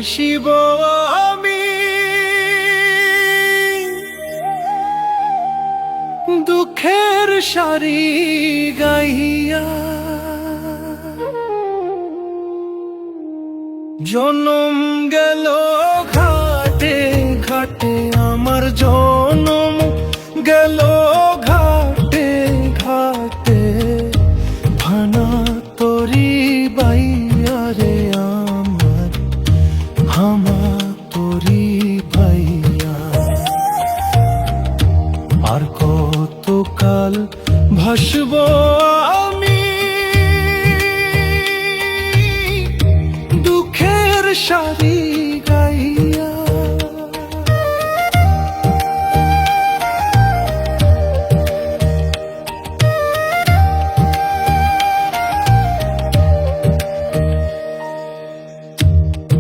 ভাসিব আমি দুঃখের সারি গাইয়া। জনম গেল ঘাটে ঘাটে, আমার জনম গেল ঘাটে ঘাটে, ভানা তরি বাইয়া রে আমার হামা তরি ভাইয়া। আর কতকাল ভাসব আমি দুঃখের সারি গাইয়া।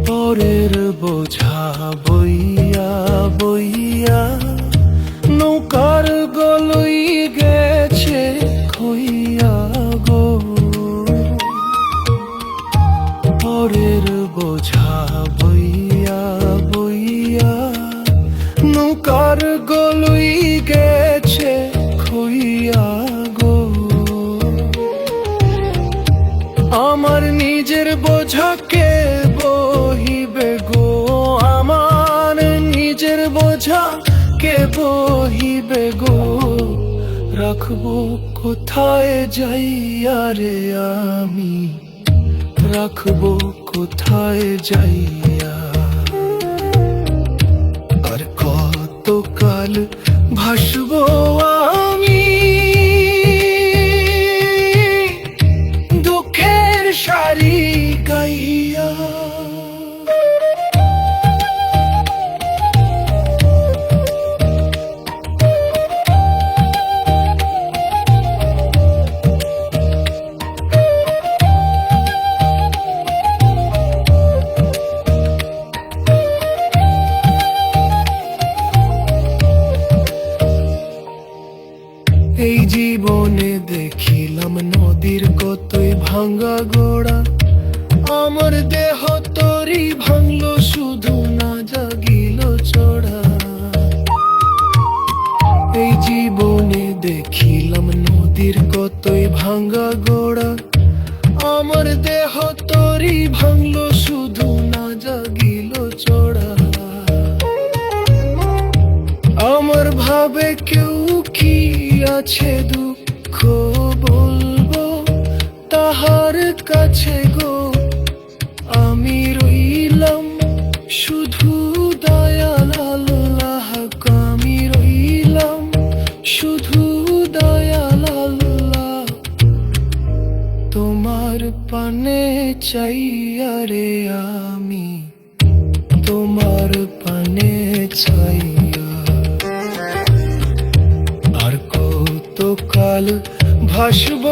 পরের বোঝা বইয়া বইয়া নৌকার গলই গেছে খইয়া গো। পরের বোঝা বইয়া বইয়া নৌকার গলই গেছে খইয়া গো। আমার নিজের বোঝাকে বহিবে গো, আমার নিজের বোঝা কে বহিবে গো। রাখবো কোথায় যাইয়া রে আমি, রাখবো কোথায় যাইয়া। আর কতকাল ভাসবো আমি দুঃখের সারি গাইয়া। এই জীবনে দেখিলাম নদীর কতই ভাঙ্গা গোড়া, আমার দেহ তরি ভাঙলো শুধু না জাগিল চড়া। এই জীবনে দেখিলাম নদীর কতই ভাঙ্গা গোড়া, আমার দেহ তরি ভাঙলো শুধু না জাগিল চড়া। আমার ভাবে কেউ কি আছে দুঃখ বলবো তাহার কাছে গো। আমি রইলাম শুধু দয়াল আল্লাহ, আমি রইলাম শুধু দয়াল আল্লাহ। তোমার পানে চাইয়া রে আমি, তোমার পানে চাইয়া। আর কতকাল ভাসব